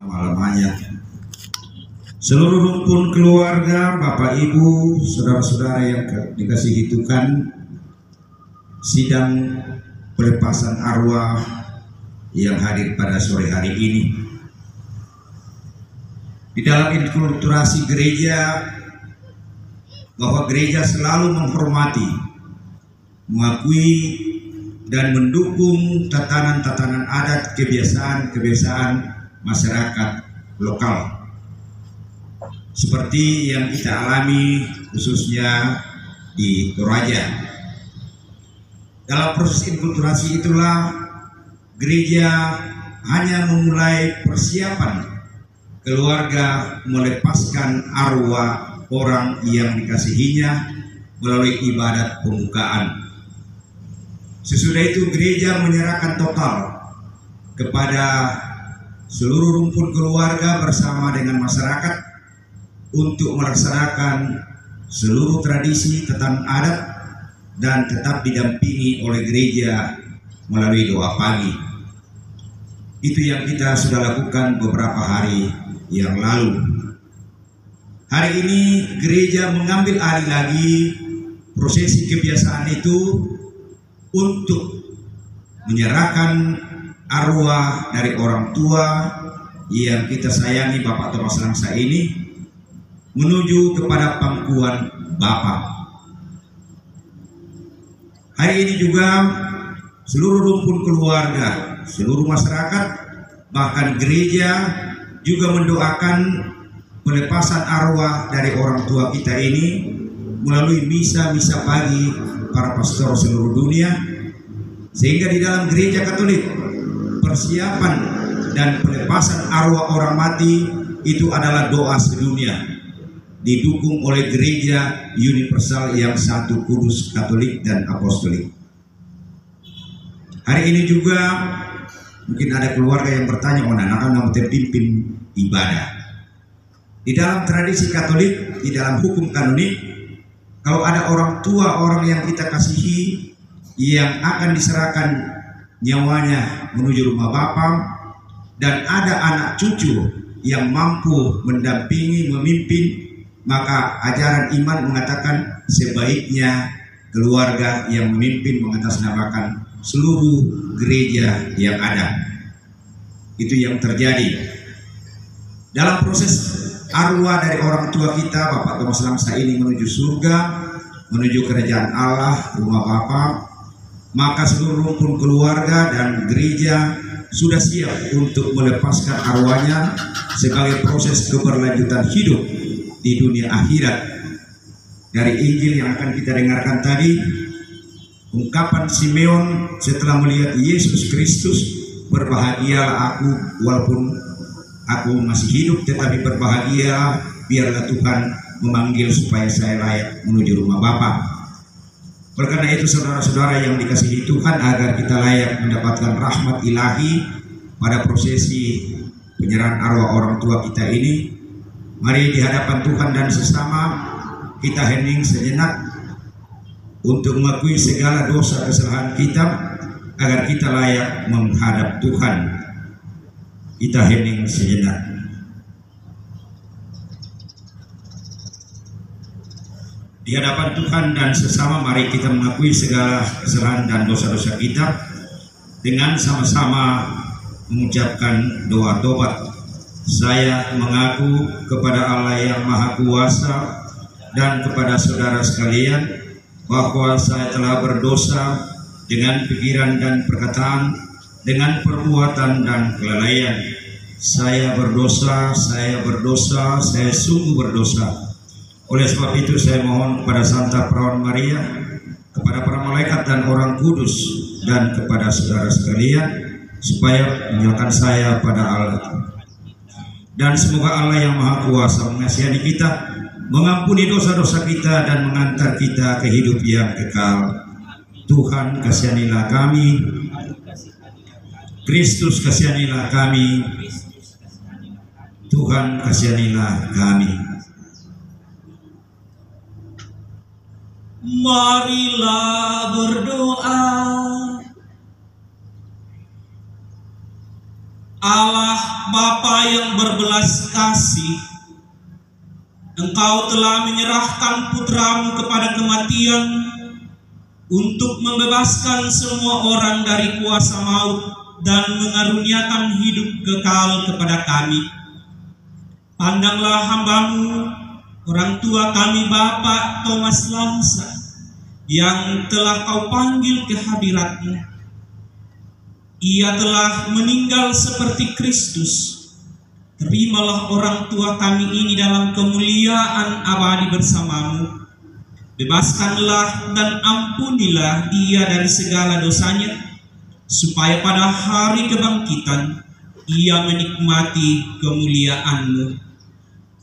Malamnya seluruh rumpun keluarga, Bapak Ibu, saudara-saudara yang dikasihi Tuhan, sidang pelepasan arwah yang hadir pada sore hari ini. Di dalam inkulturasi gereja, bahwa gereja selalu menghormati, mengakui dan mendukung tatanan-tatanan adat, kebiasaan masyarakat lokal seperti yang kita alami khususnya di Toraja. Dalam proses inkulturasi itulah gereja hanya memulai persiapan keluarga melepaskan arwah orang yang dikasihinya melalui ibadat pembukaan. Sesudah itu gereja menyerahkan total kepada seluruh rumpun keluarga bersama dengan masyarakat untuk melaksanakan seluruh tradisi tatanan adat dan tetap didampingi oleh gereja melalui doa pagi. Itu yang kita sudah lakukan beberapa hari yang lalu. Hari ini gereja mengambil alih lagi prosesi kebiasaan itu untuk menyerahkan arwah dari orang tua yang kita sayangi, Bapak Thomas Langsa ini, menuju kepada pangkuan Bapa. Hari ini juga seluruh rumpun keluarga, seluruh masyarakat, bahkan gereja juga mendoakan pelepasan arwah dari orang tua kita ini melalui misa-misa pagi para pastor seluruh dunia, sehingga di dalam gereja Katolik persiapan dan pelepasan arwah orang mati itu adalah doa sedunia, didukung oleh gereja universal yang satu, kudus, Katolik dan Apostolik. Hari ini juga mungkin ada keluarga yang bertanya, akan mau terpimpin ibadah. Di dalam tradisi Katolik, di dalam hukum kanonik, kalau ada orang tua, orang yang kita kasihi yang akan diserahkan nyawanya menuju rumah Bapa, dan ada anak cucu yang mampu mendampingi, memimpin, maka ajaran iman mengatakan sebaiknya keluarga yang memimpin mengatasnamakan seluruh gereja yang ada. Itu yang terjadi dalam proses arwah dari orang tua kita, Bapak Thomas Langsa ini menuju surga, menuju kerajaan Allah, rumah Bapa. Maka seluruh rumpun keluarga dan gereja sudah siap untuk melepaskan arwahnya sebagai proses keberlanjutan hidup di dunia akhirat. Dari Injil yang akan kita dengarkan tadi, ungkapan Simeon setelah melihat Yesus Kristus, berbahagialah aku walaupun aku masih hidup, tetapi berbahagia biarlah Tuhan memanggil supaya saya layak menuju rumah Bapa. Oleh karena itu, saudara-saudara yang dikasihi Tuhan, agar kita layak mendapatkan rahmat ilahi pada prosesi penyerahan arwah orang tua kita ini, mari di hadapan Tuhan dan sesama kita hening sejenak untuk mengakui segala dosa kesalahan kita agar kita layak menghadap Tuhan. Kita hening sejenak. Di hadapan Tuhan dan sesama, mari kita mengakui segala kesalahan dan dosa-dosa kita dengan sama-sama mengucapkan doa tobat. Saya mengaku kepada Allah yang Maha Kuasa dan kepada saudara sekalian bahwa saya telah berdosa dengan pikiran dan perkataan, dengan perbuatan dan kelalaian. Saya berdosa, saya sungguh berdosa. Oleh sebab itu saya mohon kepada Santa Perawan Maria, kepada para malaikat dan orang kudus, dan kepada saudara sekalian, supaya menyerahkan saya pada Allah. Dan semoga Allah yang Maha Kuasa mengasihani kita, mengampuni dosa-dosa kita, dan mengantar kita ke hidup yang kekal. Tuhan kasihanilah kami, Kristus kasihanilah kami, Tuhan kasihanilah kami. Marilah berdoa. Allah Bapa yang berbelas kasih, Engkau telah menyerahkan putramu kepada kematian untuk membebaskan semua orang dari kuasa maut dan mengaruniakan hidup kekal kepada kami. Pandanglah hambamu, orang tua kami Bapak Thomas Lamsa, yang telah kau panggil ke hadiratmu. Ia telah meninggal seperti Kristus. Terimalah orang tua kami ini dalam kemuliaan abadi bersamamu. Bebaskanlah dan ampunilah dia dari segala dosanya, supaya pada hari kebangkitan ia menikmati kemuliaan-Mu.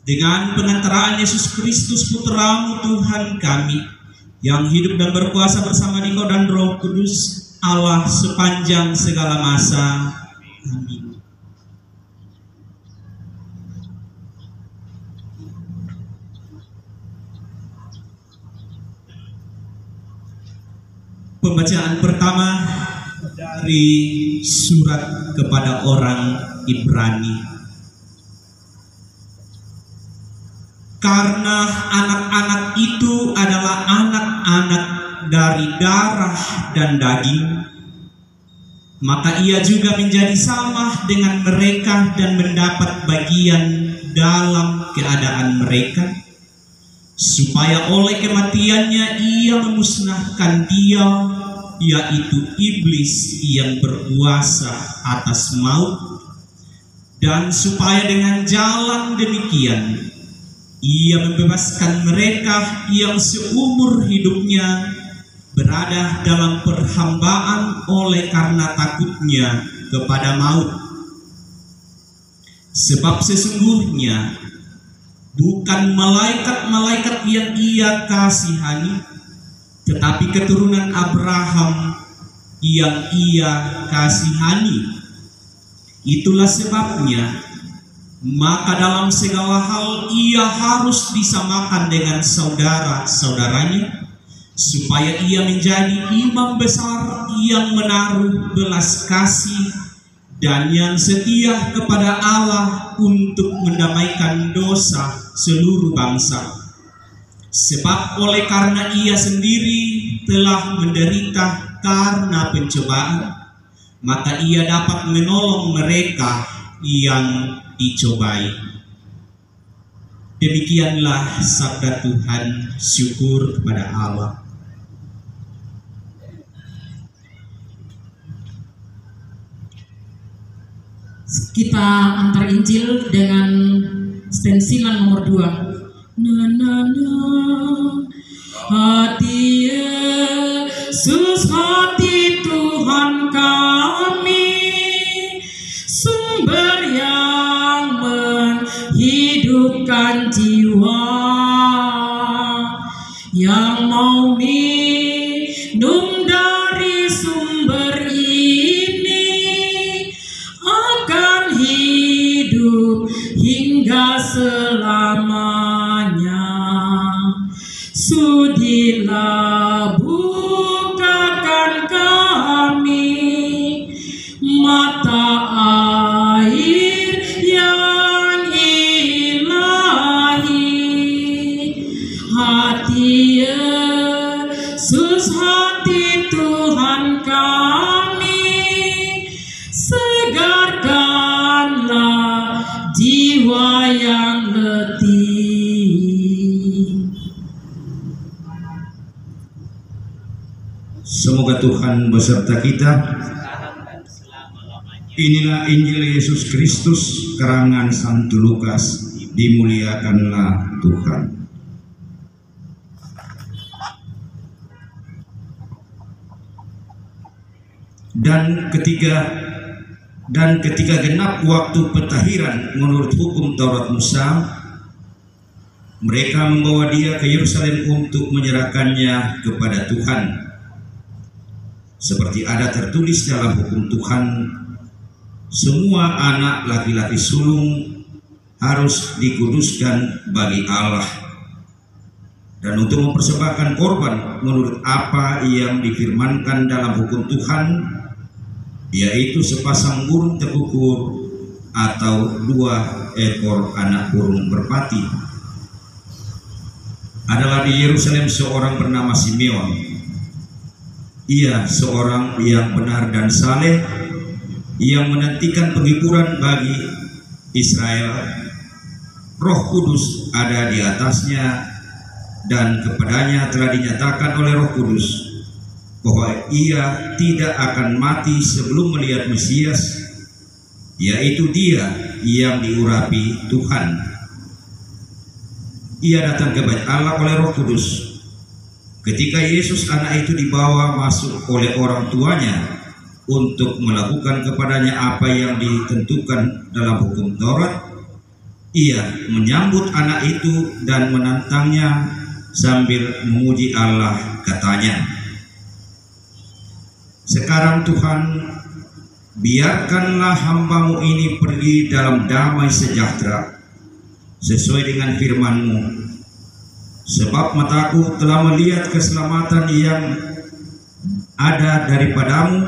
Dengan pengantaraan Yesus Kristus Putramu Tuhan kami, yang hidup dan berkuasa bersama Engkau dan Roh Kudus, Allah sepanjang segala masa. Amin. Pembacaan pertama dari surat kepada orang Ibrani. Karena anak-anak itu adalah anak-anak dari darah dan daging, maka ia juga menjadi sama dengan mereka dan mendapat bagian dalam keadaan mereka, supaya oleh kematiannya ia memusnahkan dia, yaitu iblis yang berkuasa atas maut, dan supaya dengan jalan demikian ia membebaskan mereka yang seumur hidupnya berada dalam perhambaan oleh karena takutnya kepada maut. Sebab sesungguhnya bukan malaikat-malaikat yang ia kasihani, tetapi keturunan Abraham yang ia kasihani. Itulah sebabnya maka dalam segala hal ia harus disamakan dengan saudara-saudaranya, supaya ia menjadi imam besar yang menaruh belas kasih dan yang setia kepada Allah untuk mendamaikan dosa seluruh bangsa. Sebab oleh karena ia sendiri telah menderita karena pencobaan, maka ia dapat menolong mereka yang dicobai. Demikianlah sabda Tuhan. Syukur kepada Allah. Kita antar Injil dengan stensilan nomor 2. Hati Yesus, hati Tuhan kami, sumber yang menghidupkan jiwa, yang mau minum dari sumber ini akan hidup hingga selamanya. Sudilah bukakan kami mata air yang ilahi. Hati Yesus, hati Tuhan kami, segarkanlah jiwa yang letih. Semoga Tuhan beserta kita. Inilah Injil Yesus Kristus karangan Santo Lukas. Dimuliakanlah Tuhan. Dan ketika genap waktu pentahiran menurut hukum Taurat Musa, mereka membawa dia ke Yerusalem untuk menyerahkannya kepada Tuhan. Seperti ada tertulis dalam hukum Tuhan, semua anak laki-laki sulung harus dikuduskan bagi Allah, dan untuk mempersembahkan korban menurut apa yang difirmankan dalam hukum Tuhan, yaitu sepasang burung terukur atau 2 ekor anak burung merpati. Adalah di Yerusalem seorang bernama Simeon. Ia seorang yang benar dan saleh, yang menantikan penghiburan bagi Israel. Roh Kudus ada di atasnya, dan kepadanya telah dinyatakan oleh Roh Kudus bahwa ia tidak akan mati sebelum melihat Mesias, yaitu Dia yang diurapi Tuhan. Ia datang ke Bait Allah oleh Roh Kudus. Ketika Yesus anak itu dibawa masuk oleh orang tuanya untuk melakukan kepadanya apa yang ditentukan dalam hukum Taurat, ia menyambut anak itu dan menantangnya sambil memuji Allah, katanya, "Sekarang Tuhan, biarkanlah hamba-Mu ini pergi dalam damai sejahtera sesuai dengan firman-Mu, sebab mataku telah melihat keselamatan yang ada daripada-Mu,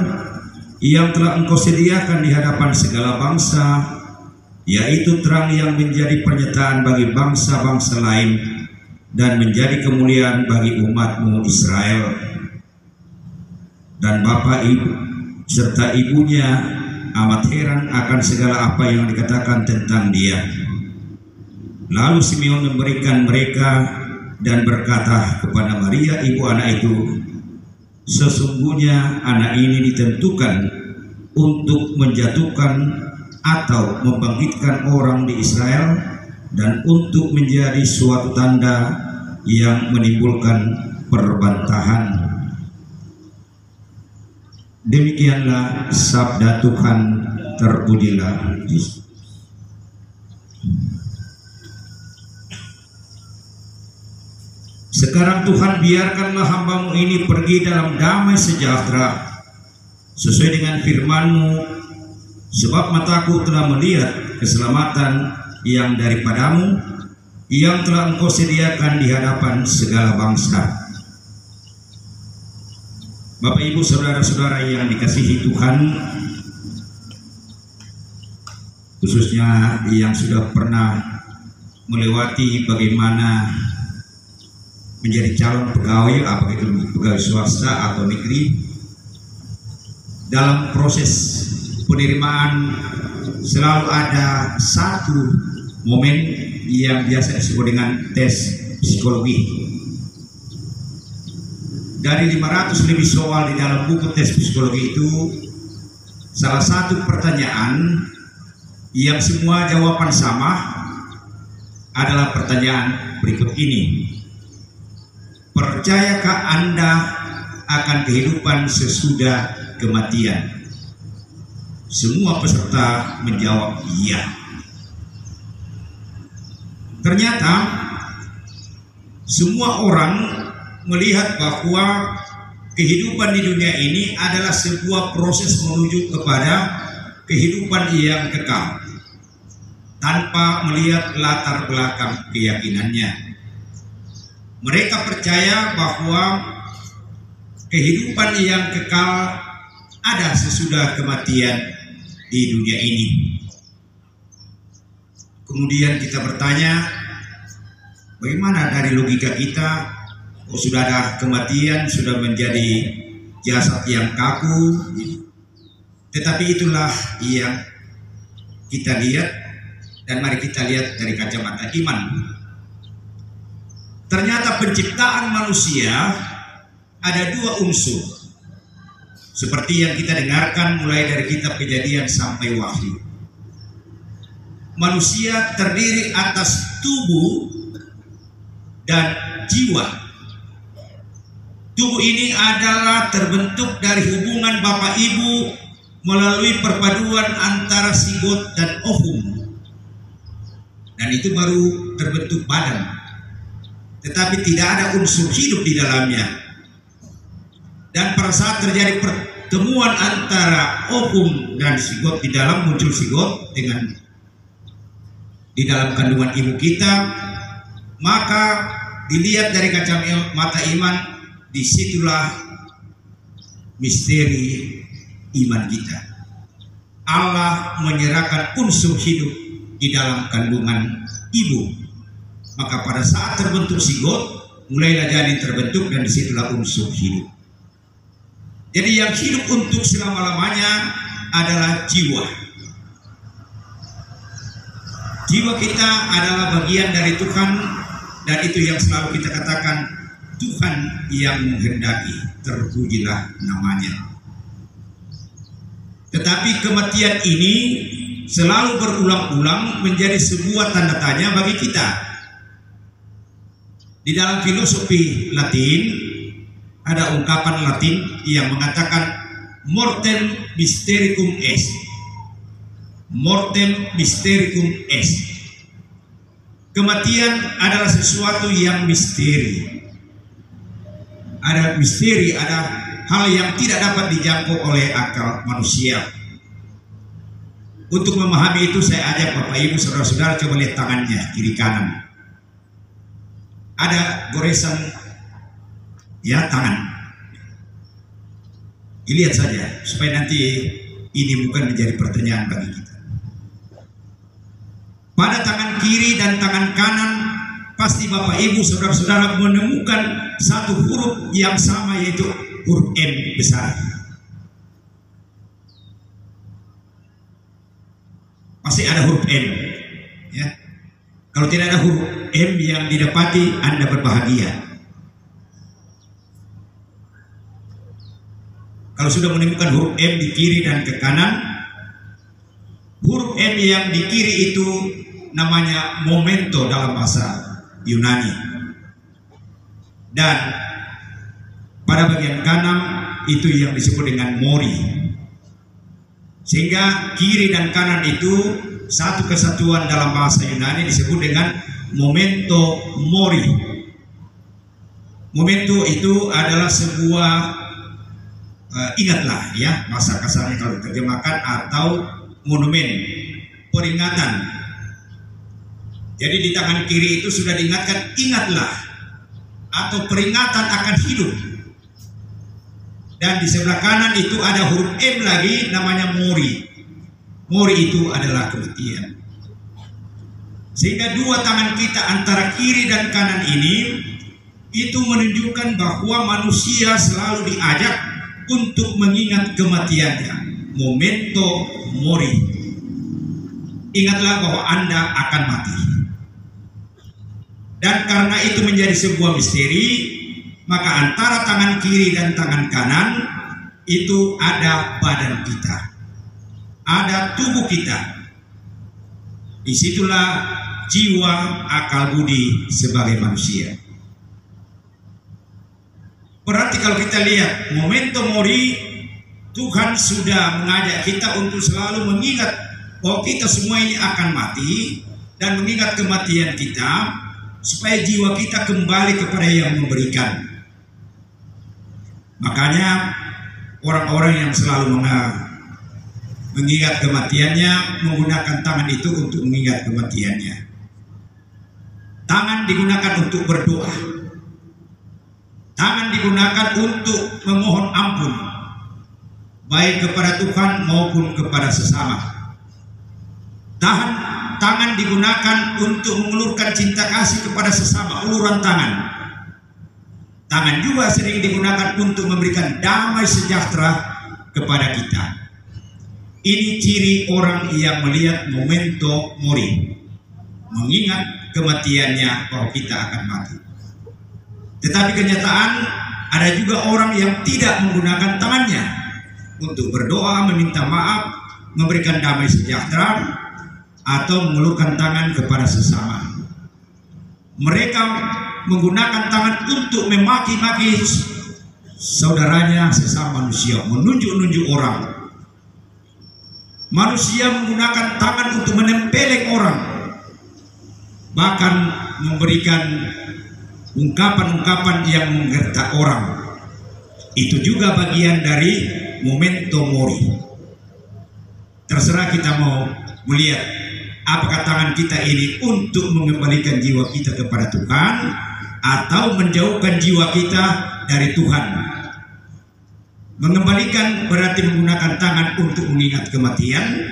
yang telah Engkau sediakan di hadapan segala bangsa, yaitu terang yang menjadi pernyataan bagi bangsa-bangsa lain dan menjadi kemuliaan bagi umat-Mu Israel." Dan bapak ibu serta ibunya amat heran akan segala apa yang dikatakan tentang dia. Lalu Simeon memberikan mereka dan berkata kepada Maria ibu anak itu, "Sesungguhnya anak ini ditentukan untuk menjatuhkan atau membangkitkan orang di Israel, dan untuk menjadi suatu tanda yang menimbulkan perbantahan." Demikianlah sabda Tuhan, terpujilah Yesus. Sekarang Tuhan, biarkanlah hamba-Mu ini pergi dalam damai sejahtera sesuai dengan firman-Mu, sebab mataku telah melihat keselamatan yang daripada-Mu, yang telah Engkau sediakan di hadapan segala bangsa. Bapak Ibu saudara-saudara yang dikasihi Tuhan, khususnya yang sudah pernah melewati bagaimana menjadi calon pegawai, apakah itu pegawai swasta atau negeri, dalam proses penerimaan selalu ada satu momen yang biasa disebut dengan tes psikologi. Dari 500 lebih soal di dalam buku tes psikologi itu, salah satu pertanyaan yang semua jawaban sama adalah pertanyaan berikut ini: percayakah Anda akan kehidupan sesudah kematian? Semua peserta menjawab iya. Ternyata semua orang melihat bahwa kehidupan di dunia ini adalah sebuah proses menuju kepada kehidupan yang kekal, tanpa melihat latar belakang keyakinannya. Mereka percaya bahwa kehidupan yang kekal ada sesudah kematian di dunia ini. Kemudian kita bertanya, bagaimana dari logika kita? Sudah ada kematian, sudah menjadi jasad yang kaku. Tetapi itulah yang kita lihat, dan mari kita lihat dari kacamata iman. Ternyata penciptaan manusia ada 2 unsur, seperti yang kita dengarkan mulai dari kitab Kejadian sampai Wahyu. Manusia terdiri atas tubuh dan jiwa. Tubuh ini adalah terbentuk dari hubungan bapak ibu melalui perpaduan antara sigot dan ovum, dan itu baru terbentuk badan. Tetapi tidak ada unsur hidup di dalamnya. Dan pada saat terjadi pertemuan antara ovum dan sigot, di dalam muncul sigot dengan di dalam kandungan ibu kita, maka dilihat dari kacamata iman, disitulah misteri iman kita. Allah menyerahkan unsur hidup di dalam kandungan ibu. Maka pada saat terbentuk zigot, mulailah janin terbentuk dan disitulah unsur hidup. Jadi yang hidup untuk selama-lamanya adalah jiwa. Jiwa kita adalah bagian dari Tuhan, dan itu yang selalu kita katakan, Tuhan yang menghendaki, terpujilah namanya. Tetapi kematian ini selalu berulang-ulang menjadi sebuah tanda tanya bagi kita. Di dalam filosofi Latin ada ungkapan Latin yang mengatakan mortem mystericum est. Mortem mystericum est. Kematian adalah sesuatu yang misteri. Ada misteri, ada hal yang tidak dapat dijangkau oleh akal manusia. Untuk memahami itu saya ajak Bapak Ibu saudara-saudara coba lihat tangannya kiri kanan. Ada goresan ya tangan. Dilihat saja supaya nanti ini bukan menjadi pertanyaan bagi kita. Pada tangan kiri dan tangan kanan pasti Bapak Ibu saudara-saudara menemukan satu huruf yang sama, yaitu huruf M besar. Pasti ada huruf M, ya. Kalau tidak ada huruf M yang didapati, Anda berbahagia. Kalau sudah menemukan huruf M di kiri dan ke kanan, huruf M yang di kiri itu namanya momento dalam bahasa Yunani, dan pada bagian kanan itu yang disebut dengan mori. Sehingga kiri dan kanan itu satu kesatuan dalam bahasa Yunani disebut dengan momento mori. Momento itu adalah sebuah ingatlah ya, bahasa kasarnya kalau diterjemahkan, atau monumen, peringatan. Jadi di tangan kiri itu sudah diingatkan, ingatlah, atau peringatan akan hidup. Dan di sebelah kanan itu ada huruf M lagi, namanya mori. Mori itu adalah kematian. Sehingga dua tangan kita antara kiri dan kanan ini itu menunjukkan bahwa manusia selalu diajak untuk mengingat kematiannya. Momento mori. Ingatlah bahwa Anda akan mati. Dan karena itu menjadi sebuah misteri, maka antara tangan kiri dan tangan kanan itu ada badan kita, ada tubuh kita. Disitulah jiwa, akal budi sebagai manusia. Berarti kalau kita lihat momento mori, Tuhan sudah mengajak kita untuk selalu mengingat bahwa kita semua ini akan mati, dan mengingat kematian kita supaya jiwa kita kembali kepada yang memberikan. Makanya orang-orang yang selalu mengingat kematiannya menggunakan tangan itu untuk mengingat kematiannya. Tangan digunakan untuk berdoa. Tangan digunakan untuk memohon ampun, baik kepada Tuhan maupun kepada sesama. Tangan digunakan untuk mengulurkan cinta kasih kepada sesama, uluran tangan. Tangan juga sering digunakan untuk memberikan damai sejahtera kepada kita. Ini ciri orang yang melihat momento mori, mengingat kematiannya bahwa kita akan mati. Tetapi kenyataan ada juga orang yang tidak menggunakan tangannya untuk berdoa, meminta maaf, memberikan damai sejahtera, atau mengulurkan tangan kepada sesama. Mereka menggunakan tangan untuk memaki-maki saudaranya sesama manusia, menunjuk-nunjuk orang. Manusia menggunakan tangan untuk menempeleng orang, bahkan memberikan ungkapan-ungkapan yang menggertak orang. Itu juga bagian dari momento mori. Terserah kita mau melihat apakah tangan kita ini untuk mengembalikan jiwa kita kepada Tuhan atau menjauhkan jiwa kita dari Tuhan. Mengembalikan berarti menggunakan tangan untuk mengingat kematian.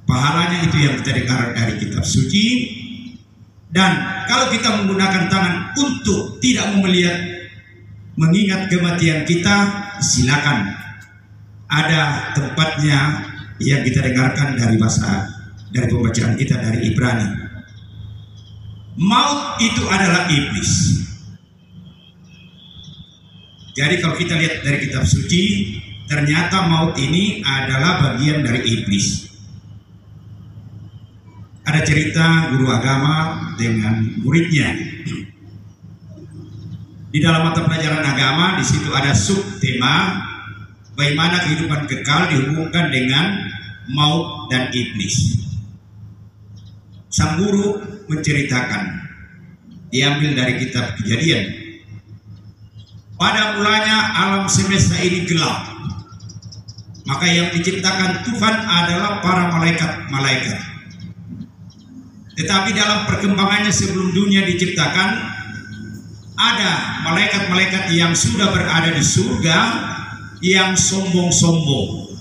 Pahalanya itu yang kita dengar dari kitab suci. Dan kalau kita menggunakan tangan untuk tidak mengingat kematian kita, silakan. Ada tempatnya yang kita dengarkan dari pembacaan kita dari Ibrani. Maut itu adalah iblis. Jadi kalau kita lihat dari kitab suci, ternyata maut ini adalah bagian dari iblis. Ada cerita guru agama dengan muridnya. Di dalam mata pelajaran agama, di situ ada subtema bagaimana kehidupan kekal dihubungkan dengan maut dan iblis. Sang guru menceritakan, diambil dari kitab Kejadian. Pada mulanya alam semesta ini gelap. Maka yang diciptakan Tuhan adalah para malaikat-malaikat. Tetapi dalam perkembangannya sebelum dunia diciptakan, ada malaikat-malaikat yang sudah berada di surga yang sombong-sombong.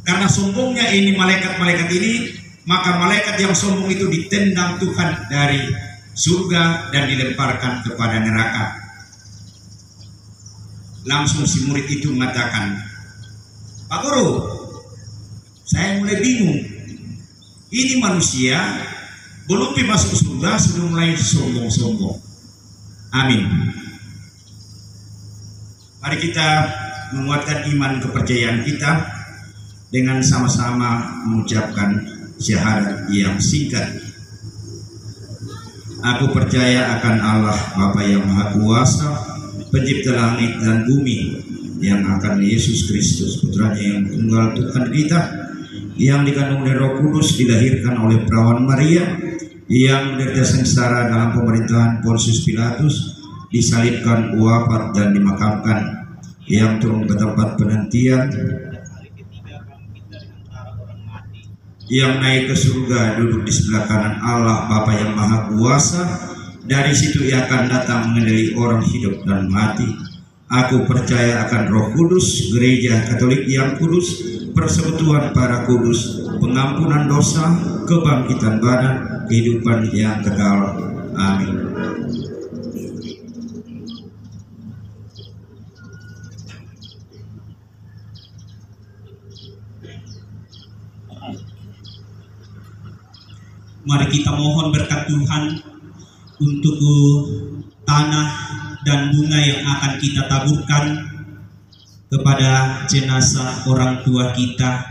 Karena sombongnya ini malaikat-malaikat ini, maka malaikat yang sombong itu ditendang Tuhan dari surga dan dilemparkan kepada neraka. Langsung si murid itu mengatakan, Pak Guru, saya mulai bingung. Ini manusia belum masuk surga sudah mulai sombong-sombong. Amin. Mari kita menguatkan iman kepercayaan kita dengan sama-sama mengucapkan syahadat yang singkat. Aku percaya akan Allah Bapa yang Maha Kuasa, Pencipta langit dan bumi, yang akan Yesus Kristus, putranya yang tunggal Tuhan kita, yang dikandung dari Roh Kudus, dilahirkan oleh perawan Maria, yang menderita sengsara dalam pemerintahan Pontius Pilatus, disalibkan, wafat dan dimakamkan, yang turun ke tempat penantian, yang naik ke surga, duduk di sebelah kanan Allah Bapa yang Maha Kuasa. Dari situ ia akan datang mengadili orang hidup dan mati. Aku percaya akan Roh Kudus, Gereja Katolik yang kudus, persekutuan para kudus, pengampunan dosa, kebangkitan badan, kehidupan yang kekal. Amin. Mari kita mohon berkat Tuhan untuk tanah dan bunga yang akan kita taburkan kepada jenazah orang tua kita.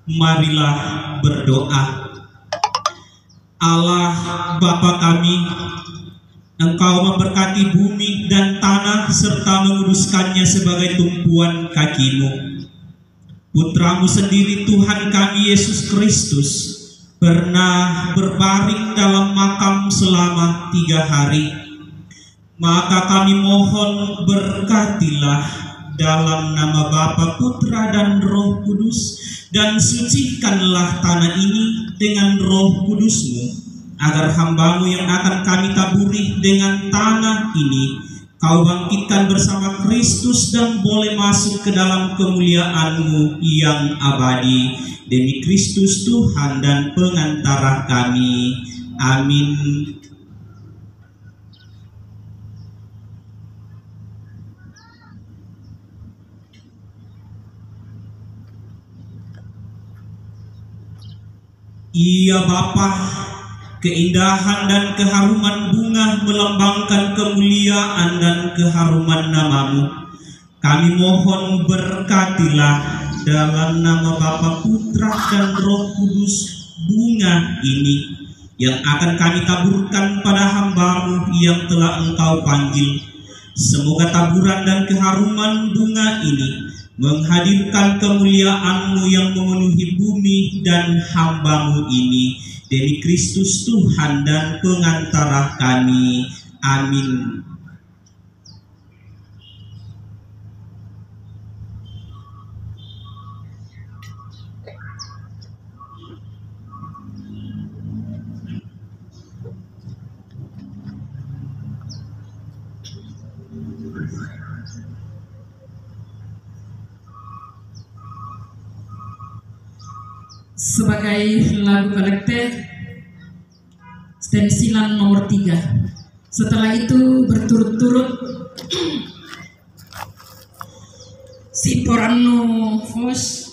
Marilah berdoa. Allah Bapa kami, Engkau memberkati bumi dan tanah serta menguduskannya sebagai tumpuan kaki-Mu. Putra-Mu sendiri Tuhan kami Yesus Kristus pernah berbaring dalam makam selama 3 hari. Maka kami mohon berkatilah dalam nama Bapa, Putra dan Roh Kudus, dan sucikanlah tanah ini dengan Roh Kudus-Mu, agar hamba-Mu yang akan kami taburi dengan tanah ini Kau bangkitkan bersama Kristus dan boleh masuk ke dalam kemuliaan-Mu yang abadi. Demi Kristus Tuhan dan pengantara kami. Amin. Iya Bapa, keindahan dan keharuman bunga melambangkan kemuliaan dan keharuman nama-Mu. Kami mohon berkatilah dalam nama Bapa, Putra dan Roh Kudus bunga ini yang akan kami taburkan pada hamba-Mu yang telah Engkau panggil. Semoga taburan dan keharuman bunga ini menghadirkan kemuliaan-Mu yang memenuhi bumi dan hamba-Mu ini. Demi Kristus Tuhan dan pengantara kami. Amin. sebagai lagu kolektif stensilan nomor 3. Setelah itu berturut-turut si Porano Fos